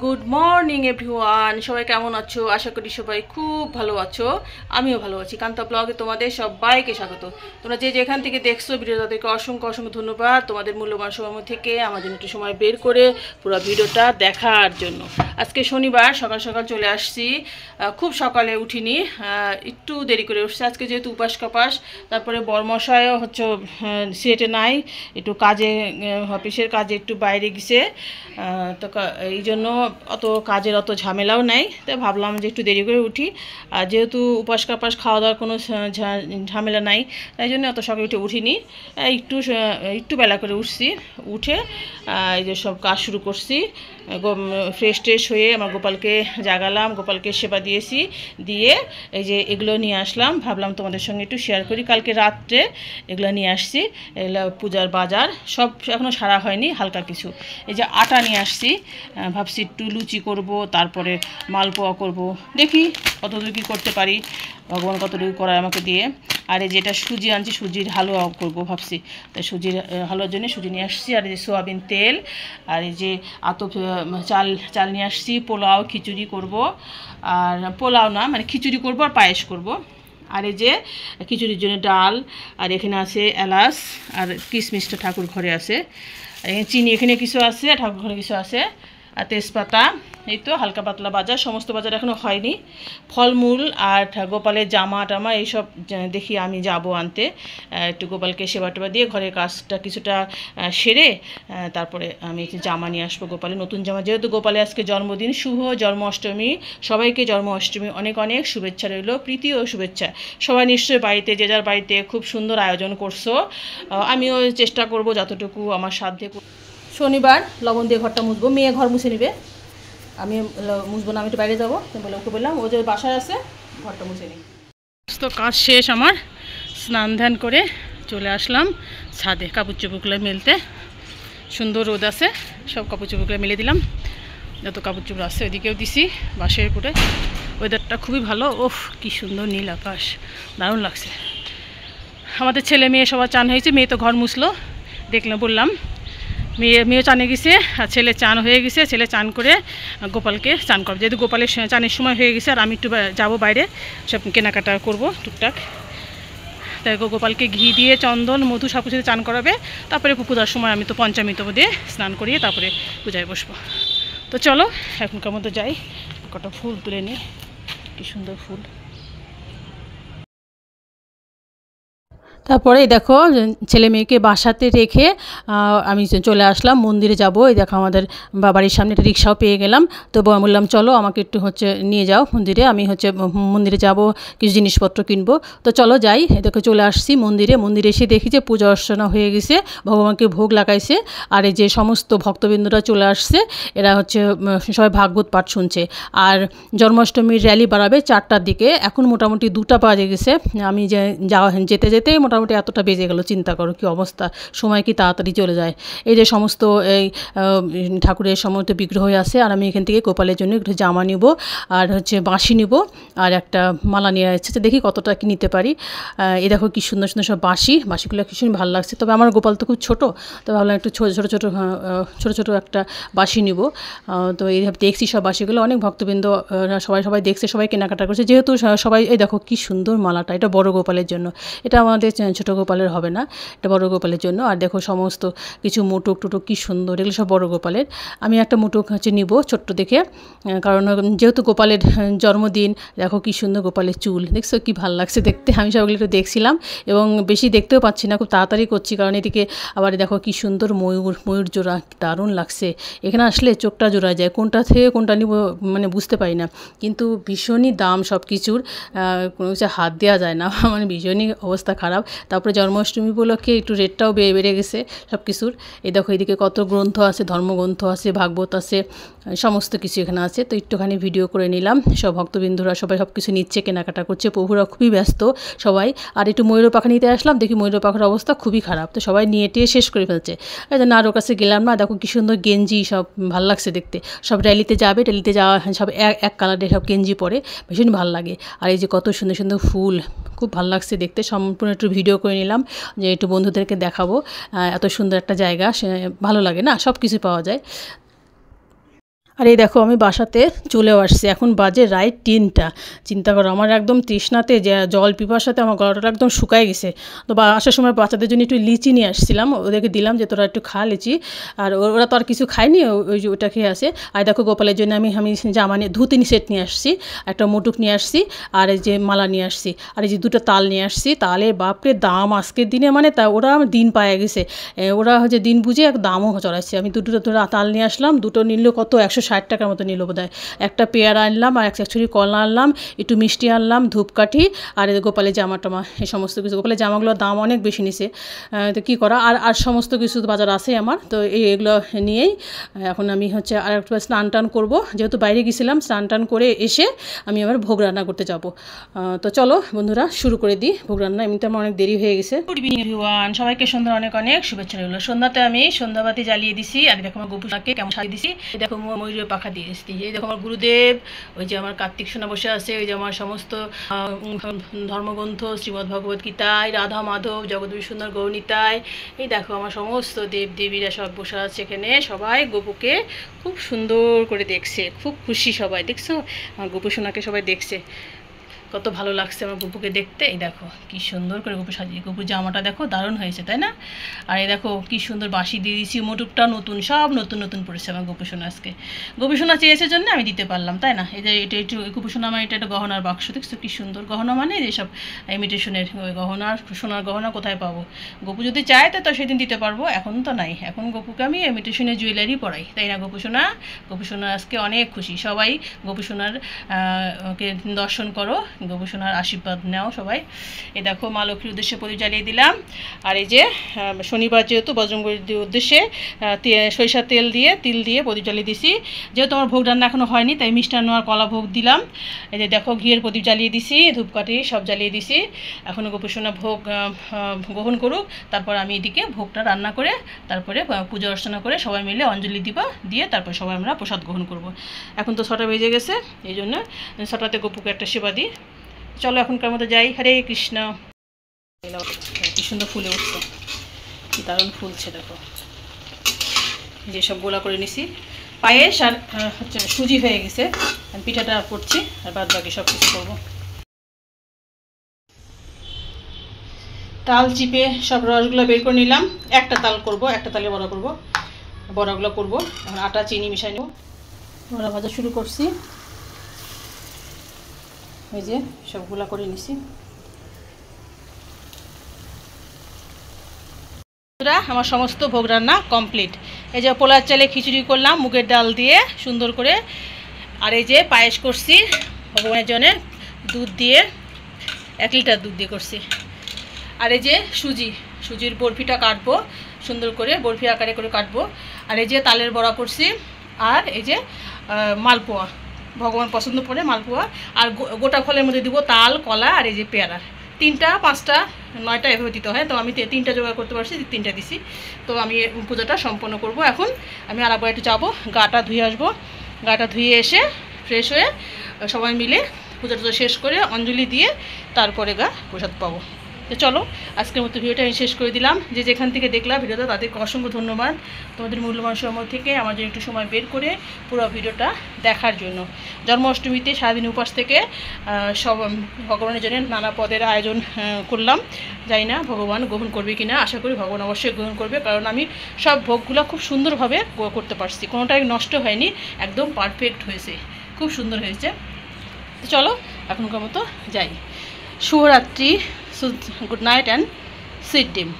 Good morning everyone, সবাই কেমন আছো? আশা করি সবাই খুব ভালো আছো। আমিও ভালো আছি। কান্তা ব্লগে তোমাদের সবাইকে স্বাগত। তোমরা যে যেখান থেকে দেখছো ভিডিও, তাদেরকে অসংখ্য অসংখ্য ধন্যবাদ তোমাদের মূল্যবান সময় থেকে আমার জন্য একটু সময় বের করে পুরো ভিডিওটা দেখার জন্য। আজকে শনিবার সকাল সকাল চলে আসছি। খুব সকালে উঠিনি, একটু দেরি করে উঠছি আজকে, যেহেতু উপাস কাপাস। তারপরে বরমশাইও হচ্ছে সিলেটে নাই, একটু কাজে, অফিসের কাজে একটু বাইরে গেছে। তো এই জন্য অত কাজের অত ঝামেলাও নাই, তাই ভাবলাম যে একটু দেরি করে উঠি। আর যেহেতু উপাস কাপাস খাওয়া দাওয়ার কোনো ঝামেলা নাই, তাই জন্য অত সকালে উঠে উঠিনি। একটু একটু বেলা করে উঠছি, উঠে এই যে সব কাজ শুরু করছি। ফ্রেশ ট্রেশ হয়ে আমার গোপালকে জাগালাম, গোপালকে সেবা দিয়েছি, দিয়ে এই যে এগুলো নিয়ে আসলাম। ভাবলাম তোমাদের সঙ্গে একটু শেয়ার করি। কালকে রাত্রে এগুলো নিয়ে আসছি, এগুলো পূজার বাজার, সব এখনও সারা হয়নি, হালকা কিছু। এই যে আটা নিয়ে আসছি, ভাবছি একটু লুচি করব, তারপরে মালপোয়া করব, দেখি কতদূর কী করতে পারি, ভগবান কতটুকু করায় আমাকে দিয়ে। আর এই যেটা সুজি আনছি, সুজির হালুয়া করব ভাবছি, তাই সুজির হালুয়ার জন্য সুজি নিয়ে আসছি। আর এই যে সোয়াবিন তেল, আর এই যে চাল চাল নিয়ে আসছি। পোলাও খিচুড়ি করব, আর পোলাও না মানে খিচুড়ি করব আর পায়েস করব। আর এই যে খিচুড়ির জন্য ডাল, আর এখানে আছে এলাচ, আর কিশমিশটা ঠাকুর ঘরে আছে, চিনি এখানে কিছু আছে, ঠাকুর ঘরে কিছু আছে, আর তেজপাতা। এই তো হালকা পাতলা বাজার, সমস্ত বাজার এখনও হয়নি। ফলমূল আর গোপালের জামা টামা এইসব দেখি আমি যাব আনতে। একটু গোপালকে সেবা টেবা দিয়ে ঘরের কাজটা কিছুটা সেরে তারপরে আমি জামা নিয়ে আসবো, গোপালের নতুন জামা। যেহেতু গোপালের আজকে জন্মদিন, শুভ জন্মাষ্টমী, সবাইকে জন্মাষ্টমী অনেক অনেক শুভেচ্ছা রইল, প্রীতি ও শুভেচ্ছা। সবাই নিশ্চয়ই বাড়িতে, যে যার বাড়িতে খুব সুন্দর আয়োজন করছো। আমিও চেষ্টা করব যতটুকু আমার সাধ্যে। শনিবার লবণ দিয়ে ঘরটা মুছবো, মেয়ে ঘর মুছে নেবে, আমি মুছবো না, আমি একটু বাইরে যাবো বলে ওকে বললাম, ও যে বাসায় আছে ঘরটা মুছে নিই। তো কাজ শেষ আমার, স্নান ধ্যান করে চলে আসলাম ছাদে কাপড় চোপড়গুলো মেলতে। সুন্দর রোদ আছে, সব কাপড় চোপড়গুলো মেলে দিলাম, যত কাপড় চোপড় আছে ওইদিকেও দিছি। বাসের উপরে ওয়েদারটা খুবই ভালো, ওফ কি সুন্দর নীল আকাশ, দারুণ লাগছে। আমাদের ছেলে মেয়ে সবার চান হয়েছে, মেয়ে তো ঘর মুছলো দেখলাম, বললাম। মেয়ে চানে গেছে, আর ছেলে চান হয়ে গেছে। ছেলে চান করে গোপালকে চান করবে, যেহেতু গোপালের চানের সময় হয়ে গেছে। আর আমি একটু যাবো বাইরে, সব কেনাকাটা করব টুকটাক। তাই গোপালকে ঘি দিয়ে চন্দন মধু সব কিছু চান করাবে। তারপরে পূজার সময় আমি তো পঞ্চামৃত দিয়ে স্নান করিয়ে তারপরে পূজায় বসবো। তো চলো এখনকার মতো যাই, কটা ফুল তুলে নিই, কি সুন্দর ফুল। তারপরে দেখো ছেলে মেয়েকে বাসাতে রেখে আমি চলে আসলাম মন্দিরে যাব। এই দেখো আমাদের বাড়ির সামনে একটা রিক্সাও পেয়ে গেলাম। তো বললাম চলো আমাকে একটু নিয়ে যাও মন্দিরে, আমি মন্দিরে যাব, কিছু জিনিসপত্র কিনবো। তো চলো যাই। দেখো চলে আসছি মন্দিরে। মন্দিরে এসে দেখি যে পূজা অর্চনা হয়ে গেছে, ভগবানকে ভোগ লাগাইছে। আর এই যে সমস্ত ভক্তবৃন্দরা চলে আসছে, এরা সবাই ভাগবত পাঠ শুনছে। আর জন্মাষ্টমীর র্যালি বাড়াবে 4টার দিকে, এখন মোটামুটি 2টা বাজে গেছে। আমি যেতে যেতে মোটামুটি এতটা বেজে গেল, চিন্তা করো কি অবস্থা, সময় কি তাড়াতাড়ি চলে যায়। এই যে সমস্ত এই ঠাকুরের সমস্ত বিগ্রহ আছে। আর আমি এখান থেকে গোপালের জন্য একটু জামা নিব, আর বাঁশি নিব, আর একটা মালা নিয়ে আসছে, দেখি কতটা কি নিতে পারি। এই দেখো কি সুন্দর সুন্দর সব বাঁশিগুলো ভীষণ ভালো লাগছে। তবে আমার গোপাল তো খুব ছোটো, তো ভাবলাম একটু ছোটো ছোটো একটা বাঁশি নিব। তো এই দেখছি সব বাঁশিগুলো, অনেক ভক্তবৃন্দ সবাই দেখছে, সবাই কেনাকাটা করছে। যেহেতু সবাই, এই দেখো কি সুন্দর মালাটা, এটা বড় গোপালের জন্য, এটা আমাদের ছোটো গোপালের হবে না, এটা বড় গোপালের জন্য। আর দেখো সমস্ত কিছু মুটুক টুটুক কি সুন্দর, এগুলো সব বড় গোপালের। আমি একটা মুটুক নিব ছোট্ট দেখে, কারণ যেহেতু গোপালের জন্মদিন। দেখো কি সুন্দর গোপালের চুল, দেখছো কি ভালো লাগছে দেখতে। আমি সবগুলো একটু দেখছিলাম, এবং বেশি দেখতেও পাচ্ছি না, খুব তাড়াতাড়ি করছি, কারণ এদিকে আবার দেখো কি সুন্দর ময়ূর জোড়া, দারুণ লাগছে। এখানে আসলে চোখটা জোড়া যায়, কোনটা থেকে কোনটা নিব মানে বুঝতে পারি না। কিন্তু ভীষণই দাম সব কিছুর, কোনো কিছু হাত দেওয়া যায় না, মানে ভীষণই অবস্থা খারাপ। তারপরে জন্মাষ্টমী উপলক্ষে একটু রেটটাও বেড়ে গেছে সব কিছুর। এই দেখো এদিকে কত গ্রন্থ আছে, ধর্মগ্রন্থ আছে, ভাগবত আছে, সমস্ত কিছু এখানে আছে। তো একটুখানি ভিডিও করে নিলাম। সব ভক্তবৃন্দরা সবাই সব কিছু নিচ্ছে, কেনাকাটা করছে, প্রভুরা খুবই ব্যস্ত সবাই। আর একটু ময়ূর পাখা নিতে আসলাম, দেখি ময়ূর পাখার অবস্থা খুবই খারাপ, তো সবাই নিয়ে টিয়ে শেষ করে ফেলছে। এই জন্য আরও কাছে গেলাম না। দেখো কি সুন্দর গেঞ্জি, সব ভালো লাগছে দেখতে। সব র্যালিতে যাওয়া সব এক কালারের সব গেঞ্জি পরে, ভীষণ ভালো লাগে। আর এই যে কত সুন্দর সুন্দর ফুল, খুব ভালো লাগছে দেখতে। সম্পূর্ণ একটু ভিডিও করে নিলাম, যে একটু বন্ধুদেরকে দেখাবো। এত সুন্দর একটা জায়গা, ভালো লাগে না, সব কিছু পাওয়া যায়। আর এই দেখো আমি বাসাতে চলেও আসছি, এখন বাজে রাত 3টা। চিন্তা করো, আমার একদম তৃষ্ণাতে যে জল পিপাসাতে আমার গলাটা একদম শুকায় গেছে। তো আসার সময় বাচ্চাদের জন্য একটু লিচি নিয়ে আসছিলাম, ওদেরকে দিলাম যে তোরা একটু খা লিচি। আর ওরা তো আর কিছু খায়নি, ওই যে ওটা খেয়ে আসে। আর দেখো গোপালের জন্য আমি জামা নিয়ে ধুতিনি সেট নিয়ে আসছি, একটা মুটুক নিয়ে আসছি, আর এই যে মালা নিয়ে আসছি, আর এই যে 2টা তাল নিয়ে আসছি। তালের বাপরে দাম আজকের দিনে, মানে তা ওরা দিন পায়ে গেছে, ওরা হচ্ছে দিন বুঝে এক দামও চড়াচ্ছে। আমি দুটো তাল নিয়ে আসলাম, দুটো নিল কত 160 টাকার মতো নিল বোধহয়। একটা পেয়ারা আনলাম, আর 1 ছুরি কলা আনলাম, একটু মিষ্টি আনলাম, ধূপকাঠি, আর গোপালের জামা টামা, এই সমস্ত কিছু। গোপালের জামাগুলোর দাম অনেক বেশি নিছে, তো কী করা। আর সমস্ত কিছু বাজার আছে আমার, তো এগুলো নিয়েই এখন আমি হচ্ছে আর একটু স্নান টান করবো, যেহেতু বাইরে গেছিলাম। স্নান টান করে এসে আমি আবার ভোগ রান্না করতে যাব। তো চলো বন্ধুরা শুরু করে দিই ভোগ রান্না, এমনিতে আমার অনেক দেরি হয়ে গেছে। গুড ইভিনিং এভরিওয়ান, সবাইকে সন্ধ্যা অনেক অনেক শুভেচ্ছা রইল। সন্ধ্যাতে আমি সন্ধ্যাবাতি জ্বালিয়ে দিছি, আর দেখো আমার গোপুকে কেমন সাজিয়ে দিছি। এই দেখো ময়ূরের পাখা দিয়ে দিচ্ছি। এই দেখো আমার গুরুদেব, ওই যে আমার কার্তিক সোনা বসে আছে, ওই যে আমার সমস্ত ধর্মগ্রন্থ, শ্রীমদ্ ভগবত গীতায়, রাধা মাধব, জগদ্গুরু সুন্দর গৌরনীতায়, এই দেখো আমার সমস্ত দেব দেবীরা সব বসে আছে এখানে। সবাই গোপুকে খুব সুন্দর করে দেখছে, খুব খুশি সবাই। দেখছো আমার গোপু সোনাকে সবাই দেখছে, কত ভালো লাগছে আমার গপুকে দেখতে। এই দেখো কি সুন্দর করে গপু সাজিয়ে, গপুর জামাটা দেখো দারুণ হয়েছে, তাই না? আর এই দেখো কি সুন্দর বাঁশি দিয়ে দিয়েছি, মুটুকটা নতুন, সব নতুন নতুন পড়েছে আমার গপু সোনা আজকে। গপু সোনা চেয়েছে জন্য আমি দিতে পারলাম, তাই না? এই যে এটা একটু গপু সোনা, আমার এটা একটা গহনার বাক্স, দেখছো কি সুন্দর গহনা, মানে যেসব ইমিটেশনের গহনা, সোনার গহনা কোথায় পাবো? গপু যদি চায় তো সেদিন দিতে পারবো, এখন তো নাই। এখন গপুকে আমি ইমিটেশনের জুয়েলারি পরাই, তাই না গপু সোনা? গপু সোনা আজকে অনেক খুশি। সবাই গপু সোনার কে দর্শন করো, গপু সোনার আশীর্বাদ নাও সবাই। এই দেখো মা লক্ষ্মীর উদ্দেশ্যে প্রদীপ জ্বালিয়ে দিলাম। আর এই যে শনিবার যেহেতু বজরংবলীর উদ্দেশ্যে সরিষার তেল দিয়ে তিল দিয়ে প্রদীপ জ্বালিয়ে দিছি। যেহেতু আমার ভোগ রান্না এখনও হয়নি, তাই মিষ্টান্ন আর কলা ভোগ দিলাম। এই যে দেখো ঘিয়ের প্রদীপ জ্বালিয়ে দিছি, ধূপকাঠি সব জ্বালিয়ে দিছি। এখনও গপু সোনা ভোগ গ্রহণ করুক, তারপর আমি এদিকে ভোগটা রান্না করে তারপরে পূজা অর্চনা করে সবাই মিলে অঞ্জলি দিবা, দিয়ে তারপর সবাই আমরা প্রসাদ গ্রহণ করব। এখন তো 6টা বেজে গেছে, এই জন্য 6টাতে গপুকে একটা সেবা দিই। চলো এখনকার মতো যাই। হরে কৃষ্ণ। কি সুন্দর ফুলে উঠছে, কি দারুণ ফুলছে দেখো। যে সব গোলা করে নিছি, পায়েস আর হচ্ছে সুজি হয়ে গেছে, আমি পিঠাটা করছি, আর বাদ বাকি সব কিছু করবো। তাল চিপে সব রসগুলো বের করে নিলাম। একটা তাল করব, একটা তালে বড়া করব, বড়াগুলো করবো। এখন আটা চিনি মিশাই নেব। বড়া ভাজা শুরু করছি, এই যে সবগুলা করে নিছি। আমার সমস্ত ভোগ রান্না কমপ্লিট। এই যে পোলার চালে খিচুড়ি করলাম মুগের ডাল দিয়ে সুন্দর করে, আর এই যে পায়েস করছি ভগবানের জন্য, দুধ দিয়ে 1 লিটার দুধ দিয়ে করছি। আর এই যে সুজির বরফিটা কাটবো সুন্দর করে, বরফি আকারে করে কাটবো। আর এই যে তালের বড়া করছি, আর এই যে মালপোয়া, ভগবান পছন্দ করে মালপোয়া। আর গোটা ফলের মধ্যে দিব তাল, কলা, আর এই যে পেয়ারা। 3টা 5টা 9টা এভাবে দিতে হয়, তো আমি 3টা জোগাড় করতে পারছি, 3টা দিছি। তো আমি পূজাটা সম্পন্ন করব। এখন আমি আরেকবার একটু যাবো, গাটা ধুয়ে আসবো। গাটা ধুয়ে এসে ফ্রেশ হয়ে সবাই মিলে পূজাটা শেষ করে অঞ্জলি দিয়ে তারপরে প্রসাদ পাবো। তো চলো আজকের মতো ভিডিওটা আমি শেষ করে দিলাম। যে যেখান থেকে দেখলাম ভিডিওটা তাদেরকে অসংখ্য ধন্যবাদ, তোমাদের মূল্যবান সময় থেকে আমার জন্য একটু সময় বের করে পুরো ভিডিওটা দেখার জন্য। জন্মাষ্টমীতে সারাদিন উপাস থেকে সব ভগবানের জন্য নানা পদের আয়োজন করলাম। জানি না ভগবান গ্রহণ করবে কিনা, আশা করি ভগবান অবশ্যই গ্রহণ করবে, কারণ আমি সব ভোগগুলো খুব সুন্দরভাবে করতে পারছি, কোনোটাই নষ্ট হয়নি, একদম পারফেক্ট হয়েছে, খুব সুন্দর হয়েছে। তো চলো এখনকার মতো যাই। শুভরাত্রি, good night and sweet dream.